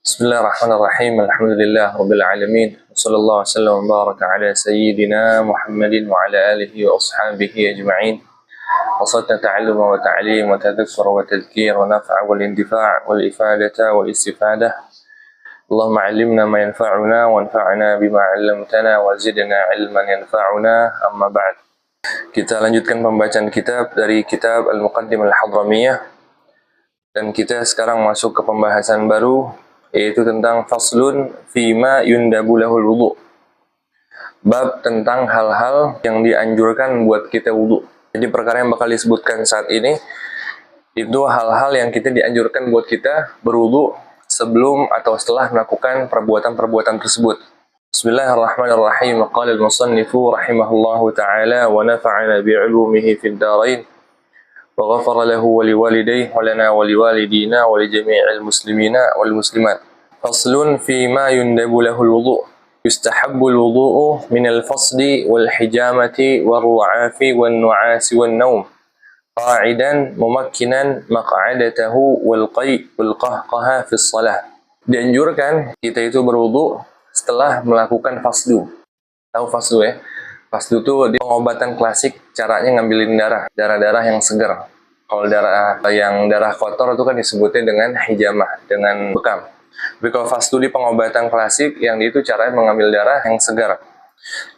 Bismillahirrahmanirrahim. Alhamdulillah rabbil alamin. Wassallallahu wasallam wa baraka ala sayyidina Muhammadin wa ala alihi wa ashabihi ajma'in. Wasalna ta'alluma wa ta'lim wa tadhakkura wa tadhkir wa naf'a wal intifa' wal ifadata wal istifadah. Allahumma 'allimna ma yanfa'una wanfa'na bima 'allamtana wa zidna 'ilman yanfa'una. Amma ba'd. Kita lanjutkan pembacaan kitab dari kitab Al-Muqaddimah Al-Hadramiyah, dan kita sekarang masuk ke pembahasan baru, yaitu tentang faslun fima yundabu lahul wudu. Bab tentang hal-hal yang dianjurkan buat kita wudu. Jadi perkara yang bakal disebutkan saat ini itu hal-hal yang kita dianjurkan buat kita berwudu sebelum atau setelah melakukan perbuatan-perbuatan tersebut. Bismillahirrahmanirrahim. Qala al-musannifu rahimahullahu ta'ala wa nafa'ana bi'ulumihi fid darain. وغفر له ولوالديه ولنا ولوالدينا ولجميع المسلمين والمسلمات. فصل فيما يندب له الوضوء. يستحب الوضوء من الفصل والحجامة والرعاف والنعاس والنوم قاعدا ممكنا مقعدته والقيء والقهقه في الصلاة. Dianjurkan kita itu berwudu setelah melakukan fasdu. Tahu fasdu ya? Fasdu itu pengobatan klasik, caranya ngambilin darah-darah yang segar. Kalau darah kotor itu kan disebutnya dengan hijamah, dengan bekam. Tapi kalau fasdu di pengobatan klasik, yang itu caranya mengambil darah yang segar,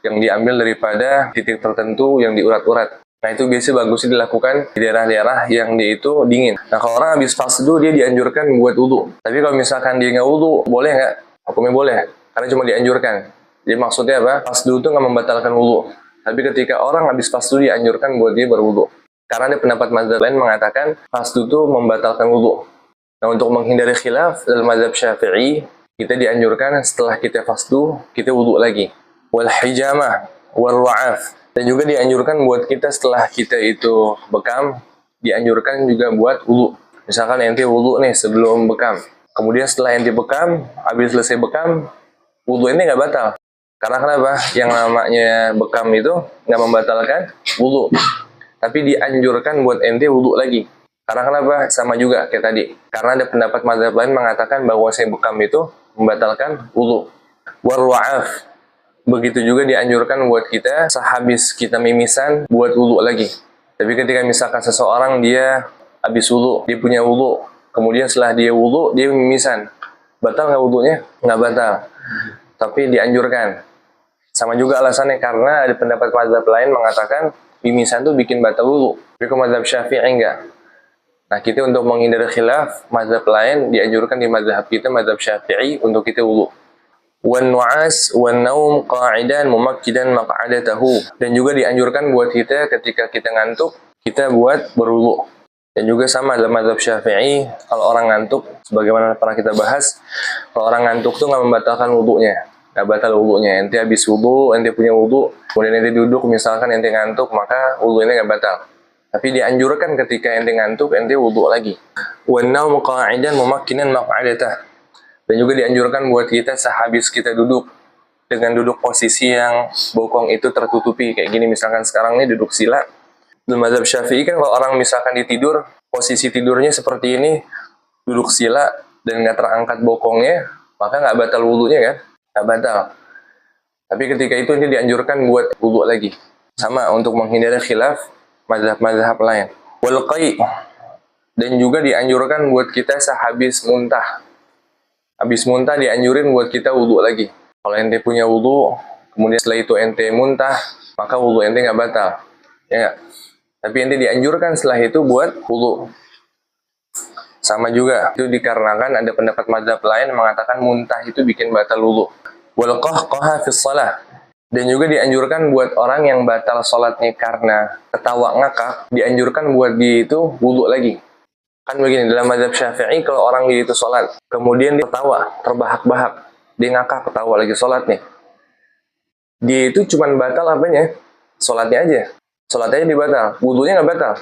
yang diambil daripada titik tertentu yang diurat-urat. Nah itu biasanya bagusnya dilakukan di daerah-daerah yang dia itu dingin. Nah kalau orang habis fasdu dia dianjurkan buat wudu. Tapi kalau misalkan dia nggak wudu, boleh nggak? Hukumnya boleh, karena cuma dianjurkan. Jadi maksudnya apa? Fasdu itu nggak membatalkan wudu. Tapi ketika orang habis fasdu dianjurkan buat dia berwudu. Karena ada pendapat mazhab lain mengatakan fasdu itu membatalkan wudu. Nah untuk menghindari khilaf dalam mazhab Syafi'i, kita dianjurkan setelah kita fasdu, kita wudu lagi. Wal hijamah, wal ru'af. Dan juga dianjurkan buat kita setelah kita itu bekam, dianjurkan juga buat wudu. Misalkan ente wudu nih sebelum bekam. Kemudian setelah ente bekam, habis selesai bekam, wudu ini nggak batal. Karena kenapa? Yang namanya bekam itu nggak membatalkan wudu, tapi dianjurkan buat ente wudu lagi. Karena kenapa? Sama juga kayak tadi. Karena ada pendapat mazhab lain mengatakan bahwa bekam itu membatalkan wudu. Warwa'af. Begitu juga dianjurkan buat kita sehabis kita mimisan buat wudu lagi. Tapi ketika misalkan seseorang dia habis wudu, dia punya wudu, kemudian setelah dia wudu dia mimisan, batal nggak wudunya? Nggak batal. Tapi dianjurkan. Sama juga alasannya karena ada pendapat mazhab lain mengatakan mimisan itu bikin batal wudu. Tapi kalau mazhab Syafi'i enggak. Nah, kita untuk menghindari khilaf mazhab lain dianjurkan di mazhab kita, mazhab Syafi'i, untuk kita wudu. Wan nu'as wan naum qa'idan mumakkidan maq'adatahu. Dan juga dianjurkan buat kita ketika kita ngantuk, kita buat berwudu. Dan juga sama dalam mazhab Syafi'i, kalau orang ngantuk, sebagaimana pernah kita bahas, kalau orang ngantuk tuh nggak membatalkan wudunya, nggak batal wudunya. Ente habis wudu, ente punya wudu, kemudian ente duduk, misalkan ente ngantuk, maka wudu ini nggak batal. Tapi dianjurkan ketika ente ngantuk, ente wudu lagi. Wan naum qa'idan mumakkinan maq'adatah. Dan juga dianjurkan buat kita sehabis kita duduk, dengan duduk posisi yang bokong itu tertutupi, kayak gini misalkan sekarang ini duduk sila. Dalam mazhab Syafi'i kan kalau orang misalkan ditidur, posisi tidurnya seperti ini, duduk sila dan nggak terangkat bokongnya, maka nggak batal wudunya kan? Nggak batal. Tapi ketika itu ini dianjurkan buat wudu lagi. Sama untuk menghindari khilaf mazhab-mazhab lain. Wal qai'. Dan juga dianjurkan buat kita sehabis muntah. Habis muntah dianjurin buat kita wudu lagi. Kalau ente punya wudu, kemudian setelah itu ente muntah, maka wudu ente nggak batal. Ya nggak? Tapi ente dianjurkan setelah itu buat wudu. Sama juga, itu dikarenakan ada pendapat mazhab lain mengatakan muntah itu bikin batal wudu. Wal qahqaha fi shalah. Dan juga dianjurkan buat orang yang batal sholatnya karena ketawa ngakak, dianjurkan buat dia itu wudu lagi. Kan begini, dalam mazhab Syafi'i kalau orang dia itu sholat, kemudian dia ketawa, terbahak-bahak, dia ngakak ketawa lagi sholat nih, dia itu cuman batal apanya? Sholatnya aja. Sholatnya aja dibatal, wudunya nggak batal.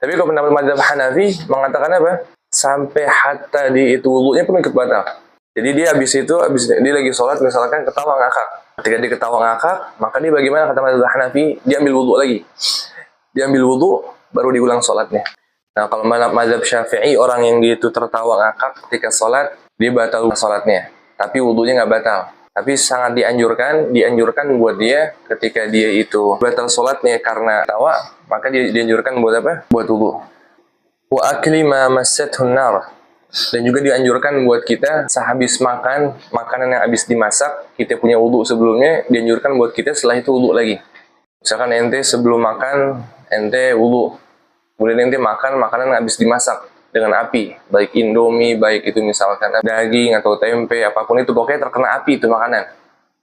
Tapi kalau pendapat mazhab Hanafi mengatakan apa? Sampai hatta di itu wudunya pun ikut batal. Jadi dia habis dia lagi sholat misalkan ketawa ngakak. Ketika dia ketawa ngakak, maka dia bagaimana kata mazhab Hanafi? Dia ambil wudu lagi. Dia ambil wudu baru diulang sholatnya. Nah, kalau mazhab Syafi'i, orang yang dia itu tertawa ngakak ketika sholat, dia batal sholatnya, tapi wudunya nggak batal. Tapi sangat dianjurkan buat dia ketika dia itu batal sholatnya karena tawa, maka dia dianjurkan buat apa? Buat wudu. Wa akli ma massathun nar. Dan juga dianjurkan buat kita sehabis makan makanan yang habis dimasak, kita punya wudu sebelumnya, dianjurkan buat kita setelah itu wudu lagi. Misalkan ente sebelum makan, ente wudu. Kemudian ente makan makanan yang habis dimasak dengan api, baik indomie, baik itu misalkan daging atau tempe, apapun itu, pokoknya terkena api itu makanan.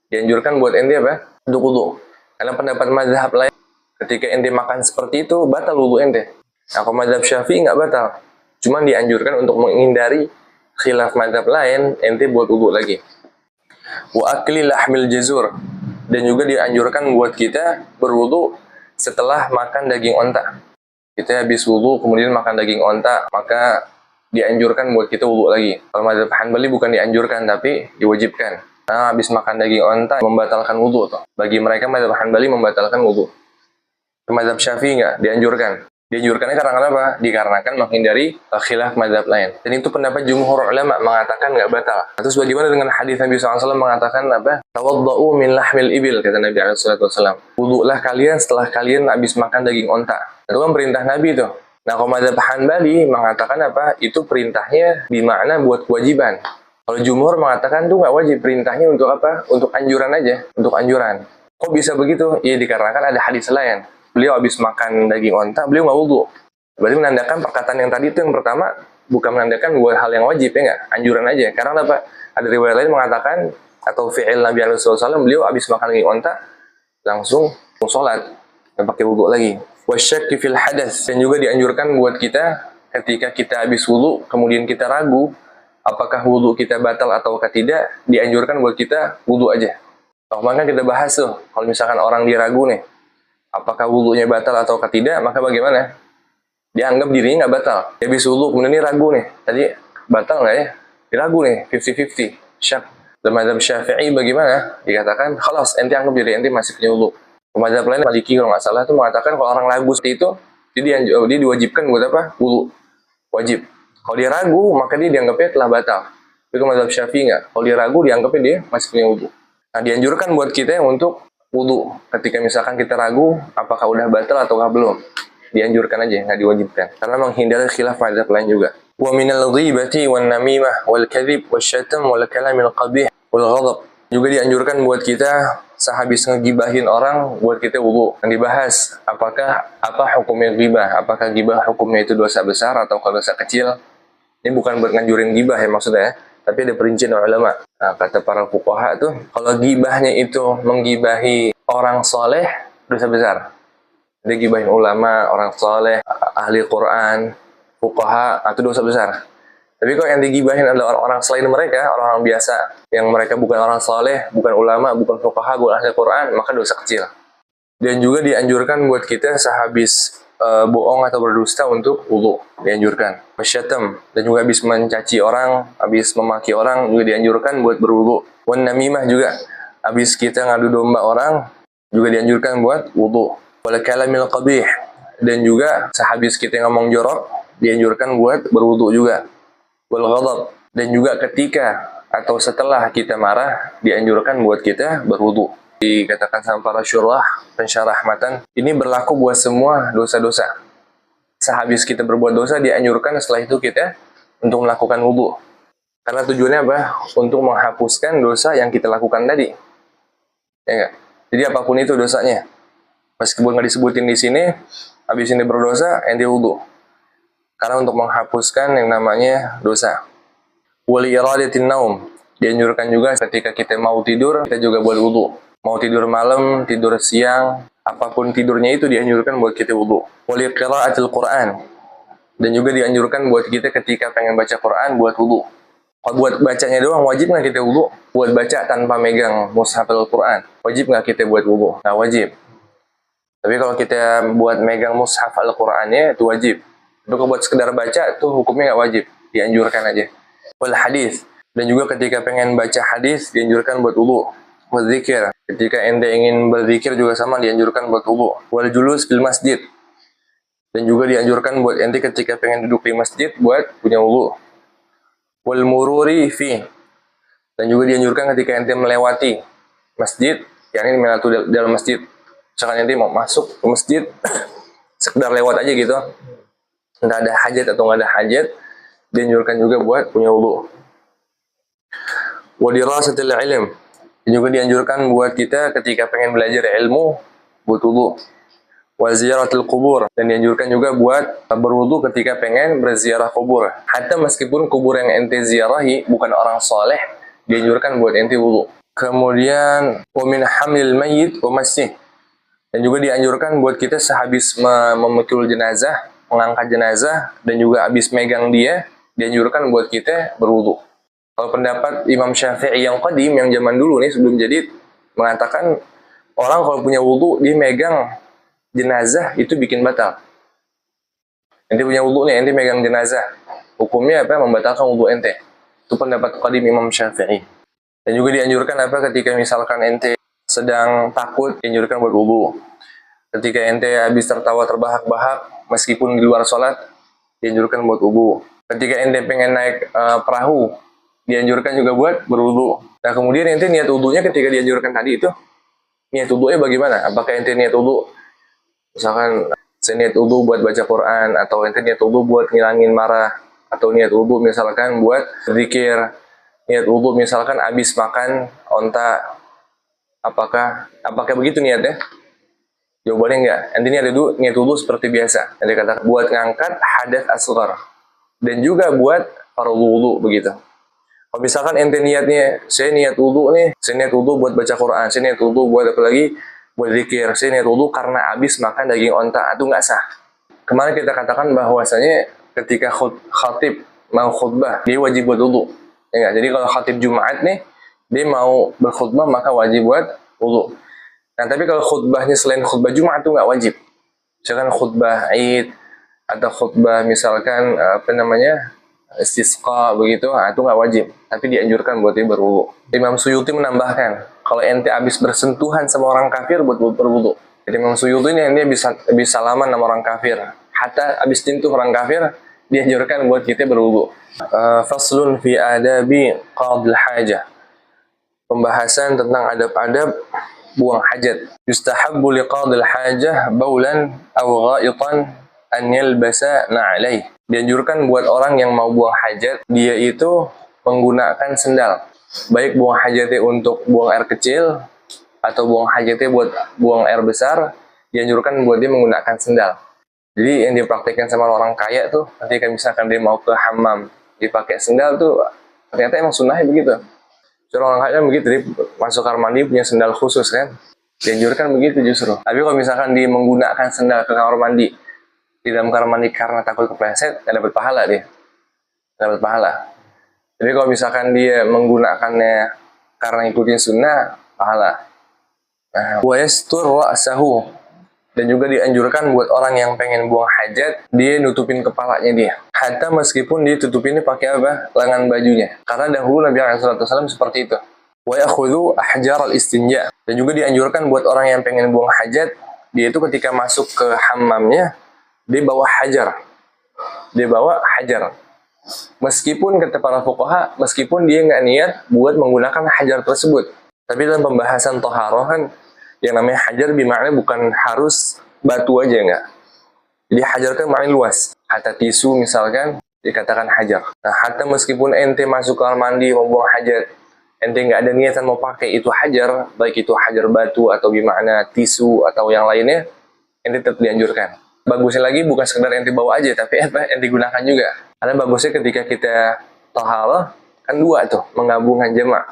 Dianjurkan buat ente apa? Untuk wudu. Karena pendapat mazhab lain, ketika ente makan seperti itu, batal wudu ente. Nah, kalau mazhab Syafi'i nggak batal. Cuman dianjurkan untuk menghindari khilaf mazhab lain, ente buat wudu lagi. Wa akli lahmil jazur. Dan juga dianjurkan buat kita berwudu setelah makan daging onta. Kita habis wudu kemudian makan daging onta, maka dianjurkan buat kita wudu lagi. Kalau mazhab Hanbali bukan dianjurkan, tapi diwajibkan. Nah, habis makan daging onta membatalkan wudu tuh. Bagi mereka mazhab Hanbali membatalkan wudu. Mazhab Syafi'i nggak dianjurkan. Dianjurkannya karena apa? Dikarenakan menghindari khilaf mazhab lain. Dan itu pendapat jumhur ulama mengatakan nggak batal. Terus bagaimana dengan hadis Nabi SAW mengatakan apa? Tawadda'u min lahmil ibil, kata Nabi SAW. Wudulah kalian setelah kalian habis makan daging onta. Itu kan perintah Nabi itu. Nah, kalau mazhab Hanbali mengatakan apa? Itu perintahnya bermakna buat kewajiban. Kalau jumhur mengatakan itu nggak wajib, perintahnya untuk apa? Untuk anjuran aja, untuk anjuran. Kok bisa begitu? Ya dikarenakan ada hadis lain. Beliau habis makan daging onta, beliau nggak wudu. Berarti menandakan perkataan yang tadi itu yang pertama bukan menandakan buat hal yang wajib, ya nggak? Anjuran aja. Karena apa? Ada riwayat lain mengatakan atau fi'il Nabi SAW, beliau habis makan daging onta langsung sholat dan pakai wudu lagi. Wasyakki fil hadas. Dan juga dianjurkan buat kita ketika kita habis wudu kemudian kita ragu apakah wudu kita batal atau tidak, dianjurkan buat kita wudu aja. Kemarin kan kita bahas tuh, kalau misalkan orang dia ragu nih, apakah wudunya batal atau tidak, maka bagaimana? Dia anggap dirinya nggak batal. Dia habis wudu, kemudian ini ragu nih. Tadi batal nggak ya? Dia ragu nih, 50-50. Syak. Dalam mazhab Syafi'i bagaimana? Dikatakan, khalas, ente anggap diri ente masih punya wudu. Mazhab lain, Maliki kalau nggak salah, itu mengatakan kalau orang ragu seperti itu, dia diwajibkan buat apa? Wudu. Wajib. Kalau dia ragu, maka dia dianggapnya telah batal. Itu mazhab Syafi'i nggak? Kalau dia ragu, dianggapnya dia masih punya wudu. Nah, dianjurkan buat kita untuk wudu. Ketika misalkan kita ragu apakah udah batal ataukah belum, dianjurkan aja, nggak diwajibkan. Karena menghindari khilaf mazhab lain juga. Wa minal ghibati wan namimah wal kadhib wasyatam wal kalamil qabih wal ghadab. Juga dianjurkan buat kita sehabis ngegibahin orang, buat kita wudu. Yang dibahas apakah apa hukumnya ghibah? Apakah ghibah hukumnya itu dosa besar atau dosa kecil? Ini bukan buat nganjurin ghibah ya maksudnya ya. Tapi ada perincian ulama. Nah, kata para fuqaha tuh, kalau gibahnya itu menggibahi orang soleh, dosa besar. Dia gibahin ulama, orang soleh, ahli Quran, fuqaha, itu dosa besar. Tapi kalau yang digibahin adalah orang-orang selain mereka, orang-orang biasa, yang mereka bukan orang soleh, bukan ulama, bukan fuqaha, bukan ahli Quran, maka dosa kecil. Dan juga dianjurkan buat kita sehabis bohong atau berdusta untuk wudu, dianjurkan. Wasyatam, dan juga habis mencaci orang, habis memaki orang, juga dianjurkan buat berwudu. Wan namimah juga, habis kita ngadu domba orang, juga dianjurkan buat wudu. Wal kalamil qabih, dan juga sehabis kita ngomong jorok, dianjurkan buat berwudu juga. Wal ghadab, dan juga ketika atau setelah kita marah, dianjurkan buat kita berwudu. Dikatakan sama para syurah, pensyarah matan, ini berlaku buat semua dosa-dosa. Sehabis kita berbuat dosa, dianjurkan setelah itu kita untuk melakukan wudu. Karena tujuannya apa? Untuk menghapuskan dosa yang kita lakukan tadi. Ya enggak? Jadi apapun itu dosanya. Meskipun nggak disebutin di sini, habis ini berdosa, ente wudu. Karena untuk menghapuskan yang namanya dosa. Wali iradatin naum, dianjurkan juga ketika kita mau tidur, kita juga buat wudu. Mau tidur malam, tidur siang, apapun tidurnya itu dianjurkan buat kita wudu. Wali qiraatil Quran, dan juga dianjurkan buat kita ketika pengen baca Quran buat wudu. Kalau buat bacanya doang wajib nggak kita wudu? Buat baca tanpa megang mushaf Al-Quran, wajib nggak kita buat wudu? Nggak wajib. Tapi kalau kita buat megang mushaf Al-Qurannya itu wajib. Tapi kalau buat sekedar baca itu hukumnya nggak wajib, dianjurkan aja. Wal hadis, dan juga ketika pengen baca hadis dianjurkan buat wudu. Wal zikir, ketika ente ingin berzikir juga sama dianjurkan buat wudu. Wal julus fil masjid, dan juga dianjurkan buat ente ketika pengen duduk di masjid buat punya wudu. wal mururi fi. Dan juga dianjurkan ketika ente melewati masjid, yakni melewati dalam masjid. Misalkan ente mau masuk ke masjid, sekedar lewat aja gitu, entah ada hajat atau nggak ada hajat, dianjurkan juga buat punya wudu. Wa dirasatil ilm, dan juga dianjurkan buat kita ketika pengen belajar ilmu buat wudu. Wa ziyaratul kubur, dan dianjurkan juga buat berwudu ketika pengen berziarah kubur. Hatta meskipun kubur yang ente ziarahi bukan orang soleh, dianjurkan buat ente wudu. Kemudian wa min hamil mayyit wa masih, dan juga dianjurkan buat kita sehabis memikul jenazah, mengangkat jenazah, dan juga habis megang dia, dianjurkan buat kita berwudu. Kalau pendapat Imam Syafi'i yang qadim, yang zaman dulu nih sebelum jadid, mengatakan orang kalau punya wudu dia megang jenazah itu bikin batal. Ente punya wudu nih, ente megang jenazah, hukumnya apa? Membatalkan wudu ente. Itu pendapat qadim Imam Syafi'i. Dan juga dianjurkan apa ketika misalkan ente sedang takut, dianjurkan buat wudu. Ketika ente habis tertawa terbahak-bahak meskipun di luar sholat, dianjurkan buat wudu. Ketika ente pengen naik perahu, dianjurkan juga buat berwudu. Nah kemudian ente niat wudunya ketika dianjurkan tadi itu, niat wudunya bagaimana? Apakah ente niat wudu, misalkan saya niat wudu buat baca Quran, atau ente niat wudu buat ngilangin marah, atau niat wudu misalkan buat zikir, niat wudu misalkan habis makan onta, apakah begitu niatnya? Jawabannya enggak. Ente niat wudu seperti biasa. Ente katakan buat ngangkat hadas asghar, dan juga buat fardhu wudu begitu. Kalau misalkan ente niatnya, saya niat wudu nih, saya niat wudu buat baca Quran, saya niat wudu buat apa lagi? Buat zikir, saya niat wudu karena habis makan daging onta, itu nggak sah. Kemarin kita katakan bahwasanya ketika khatib mau khutbah, dia wajib buat wudu. Ya nggak? Jadi kalau khatib Jumat nih, dia mau berkhutbah maka wajib buat wudu. Nah tapi kalau khutbahnya selain khutbah Jumat itu nggak wajib. Misalkan khutbah Id, atau khutbah misalkan istisqa begitu, nah, itu nggak wajib, tapi dianjurkan buat dia berwudu. Imam Suyuti menambahkan, kalau ente habis bersentuhan sama orang kafir buat berwudu. Jadi Imam Suyuti ini dia bisa salaman sama orang kafir, hatta habis sentuh orang kafir, dianjurkan buat kita berwudu. Faslun fi adabi qadil hajah, pembahasan tentang adab-adab buang hajat. Yustahabbu liqadil hajah baulan aw ghaitan an yalbasa na'alaih. Dianjurkan buat orang yang mau buang hajat, dia itu menggunakan sendal. Baik buang hajatnya untuk buang air kecil, atau buang hajatnya buat buang air besar, dianjurkan buat dia menggunakan sendal. Jadi yang dipraktikkan sama orang kaya tuh, ketika misalkan dia mau ke hammam, dipakai sendal tuh, ternyata emang sunnahnya begitu. Jadi orang kaya begitu, dia masuk kamar mandi punya sendal khusus kan. Dianjurkan begitu justru. Tapi kalau misalkan dia menggunakan sendal ke kamar mandi, di dalam kamar mandi karena takut kepleset, nggak dapat pahala dia. Nggak dapat pahala. Jadi kalau misalkan dia menggunakannya karena ikutin sunnah, pahala. Wa yastur ra'sahu, dan juga dianjurkan buat orang yang pengen buang hajat, dia nutupin kepalanya dia. Hatta meskipun dia tutupinnya pakai apa? Lengan bajunya. Karena dahulu Nabi SAW seperti itu. Wa yakhudhu ahjar al-istinja, dan juga dianjurkan buat orang yang pengen buang hajat, dia itu ketika masuk ke hammamnya, dia bawa hajar. Meskipun kata para fuqaha, meskipun dia nggak niat buat menggunakan hajar tersebut. Tapi dalam pembahasan toharoh kan, yang namanya hajar bermakna bukan harus batu aja, nggak. Jadi hajar kan maknanya luas. Hatta tisu misalkan, dikatakan hajar. Nah, hatta meskipun ente masuk kamar mandi mau buang hajat, ente nggak ada niatan mau pakai itu hajar, baik itu hajar batu atau bermakna tisu atau yang lainnya, ente tetap dianjurkan. Bagusnya lagi bukan sekedar ente bawa aja, tapi ente gunakan juga. Karena bagusnya ketika kita toharoh, kan dua tuh, menggabungkan jamak.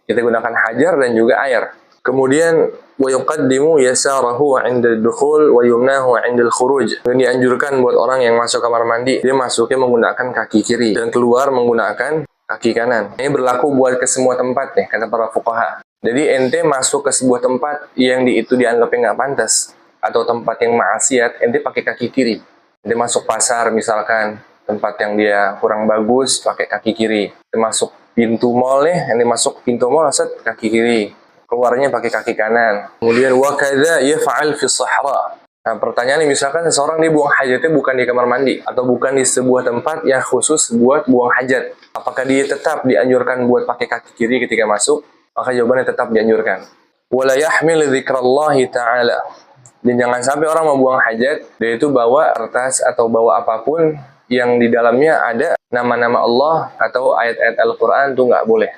Kita gunakan hajar dan juga air. Kemudian wa yuqaddimu yasarahu 'inda ad-dukhul wa yumnahu 'inda al-khuruj. Dan dianjurkan buat orang yang masuk kamar mandi, dia masuknya menggunakan kaki kiri dan keluar menggunakan kaki kanan. Ini berlaku buat ke semua tempat nih, kata para fuqaha. Jadi ente masuk ke sebuah tempat yang itu dianggapnya nggak pantas, atau tempat yang maksiat, ente pakai kaki kiri. Ente masuk pasar misalkan, tempat yang dia kurang bagus, pakai kaki kiri. Ente masuk pintu mall nih, ente masuk pintu mall, set kaki kiri. Keluarnya pakai kaki kanan. Kemudian wakadha yaf'al fi sahra. Nah, pertanyaannya misalkan seseorang dia buang hajatnya bukan di kamar mandi, atau bukan di sebuah tempat yang khusus buat buang hajat. Apakah dia tetap dianjurkan buat pakai kaki kiri ketika masuk? Maka jawabannya tetap dianjurkan. Wala yahmil dzikrallahi ta'ala. Dan jangan sampai orang mau buang hajat, dia itu bawa kertas atau bawa apapun yang di dalamnya ada nama-nama Allah atau ayat-ayat Al-Quran, itu nggak boleh.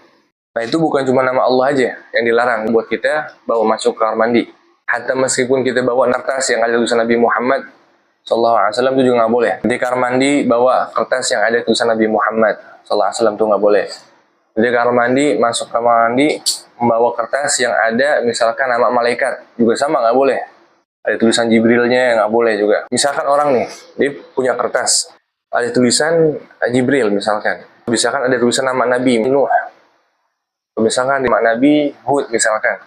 Nah itu bukan cuma nama Allah aja yang dilarang buat kita bawa masuk ke kamar mandi. Hatta meskipun kita bawa kertas yang ada tulisan Nabi Muhammad SAW itu juga nggak boleh. Di kamar mandi bawa kertas yang ada tulisan Nabi Muhammad SAW itu nggak boleh. Di kamar mandi, masuk kamar mandi, membawa kertas yang ada misalkan nama malaikat, juga sama nggak boleh. Ada tulisan Jibrilnya, nggak boleh juga. Misalkan orang nih, dia punya kertas, ada tulisan Jibril misalkan. Misalkan ada tulisan nama Nabi Nuh. Misalkan nama Nabi Hud misalkan.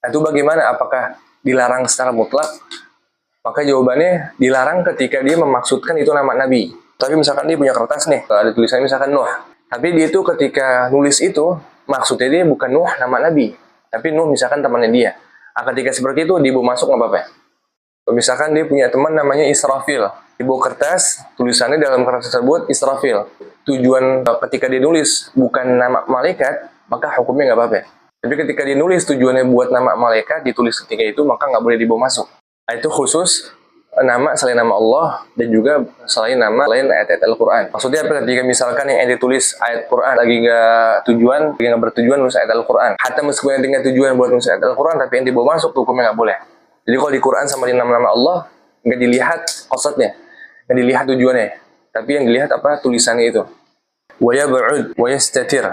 Itu bagaimana? Apakah dilarang secara mutlak? Maka jawabannya dilarang ketika dia memaksudkan itu nama Nabi. Tapi misalkan dia punya kertas nih, ada tulisannya misalkan Nuh. Tapi dia itu ketika nulis itu, maksudnya dia bukan Nuh nama Nabi. Tapi Nuh misalkan temannya dia. Nah, ketika seperti itu, dibawa masuk nggak apa-apa. Misalkan dia punya teman namanya Israfil. Dibawa kertas, tulisannya dalam kertas tersebut Israfil. Tujuan ketika dia nulis bukan nama malaikat, maka hukumnya nggak apa-apa. Tapi ketika dia nulis tujuannya buat nama malaikat, ditulis ketika itu, maka nggak boleh dibawa masuk. Nah, itu khusus nama selain nama Allah dan juga selain ayat-ayat Al-Quran. Maksudnya apa? Ketika misalkan yang ditulis ayat Quran lagi nggak bertujuan nulis ayat Al-Quran. Hatta meskipun yang dengan tujuan buat nulis ayat Al-Quran, tapi yang dibawa masuk hukumnya nggak boleh. Jadi kalau di Quran sama di nama-nama Allah nggak dilihat qasdnya, nggak dilihat tujuannya, tapi yang dilihat apa? Tulisannya itu. Wa yab'ud wa yastatir.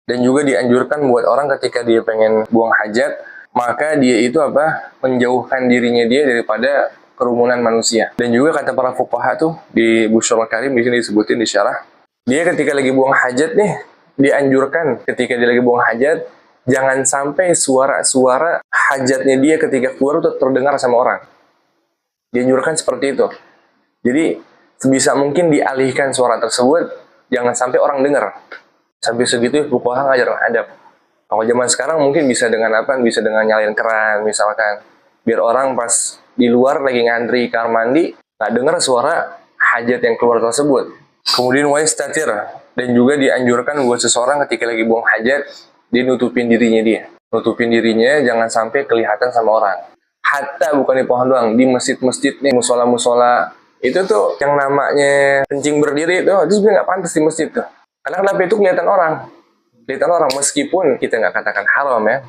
Dan juga dianjurkan buat orang ketika dia pengen buang hajat, maka dia itu apa? Menjauhkan dirinya dia daripada kerumunan manusia. Dan juga kata para fuqaha tuh di Busyrul Karim di sini disebutin di syarah, dia ketika lagi buang hajat nih, dianjurkan ketika dia lagi buang hajat, jangan sampai suara-suara hajatnya dia ketika keluar itu terdengar sama orang. Dianjurkan seperti itu. Jadi sebisa mungkin dialihkan suara tersebut, jangan sampai orang dengar. Sampai segitu fuqaha ngajar adab. Kalau zaman sekarang mungkin bisa dengan apa? Bisa dengan nyalain keran misalkan, biar orang pas di luar lagi ngantri kamar mandi nggak dengar suara hajat yang keluar tersebut. Kemudian wa'istatir, dan juga dianjurkan buat seseorang ketika lagi buang hajat, dia nutupin dirinya nutupin dirinya jangan sampai kelihatan sama orang. Hatta bukan di pohon doang, di masjid-masjid nih, musola-musola itu tuh yang namanya kencing berdiri itu sebenarnya nggak pantas di masjid tuh. Karena kenapa? Itu kelihatan orang meskipun kita nggak katakan haram ya,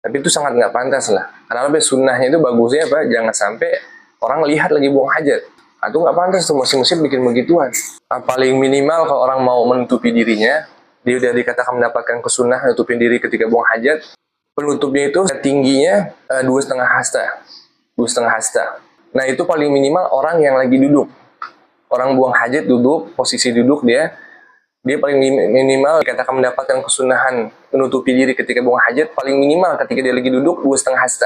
tapi itu sangat nggak pantas lah. Karena lebih sunnahnya itu bagusnya apa? Jangan sampai orang lihat lagi buang hajat. Itu nggak pantas tuh, masjid-masjid bikin begituan. Paling minimal kalau orang mau menutupi dirinya, dia udah dikatakan mendapatkan kesunnah menutupin diri ketika buang hajat. Penutupnya itu tingginya 2,5 hasta. 2,5 hasta. Nah itu paling minimal orang yang lagi duduk. Orang buang hajat duduk, posisi duduk dia paling minimal dikatakan mendapatkan kesunahan menutupi diri ketika buang hajat, paling minimal ketika dia lagi duduk 2,5 hasta.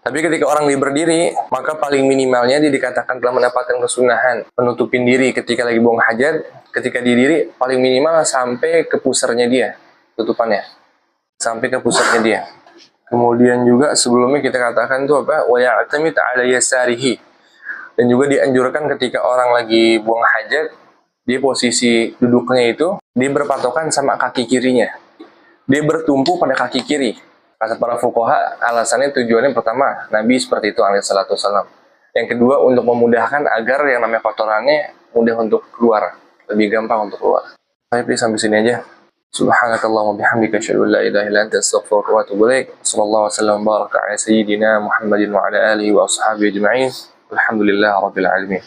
Tapi ketika orang dia berdiri, maka paling minimalnya dia dikatakan telah mendapatkan kesunahan menutupin diri ketika lagi buang hajat. Ketika dia diri, paling minimal sampai ke pusarnya dia, tutupannya. Sampai ke pusarnya dia. Kemudian juga sebelumnya kita katakan itu apa? Wa ya'tamid 'ala yasarihi. Dan juga dianjurkan ketika orang lagi buang hajat, di posisi duduknya itu, dia berpatokan sama kaki kirinya. Dia bertumpu pada kaki kiri. Kata para fuqaha, alasannya tujuannya pertama, Nabi seperti itu alaihissalatu wassalam. Yang kedua, untuk memudahkan agar yang namanya kotorannya mudah untuk keluar. Lebih gampang untuk keluar. Baik, sampai sini aja. Subhanakallahumma bihamdika asyhadu an la ilaha illa anta astaghfiruka wa atubu ilaik. Sallallahu wasallam baraka ala sayyidina Muhammadin wa ala alihi wa ashabihi ajma'in. Alhamdulillah rabbil alamin.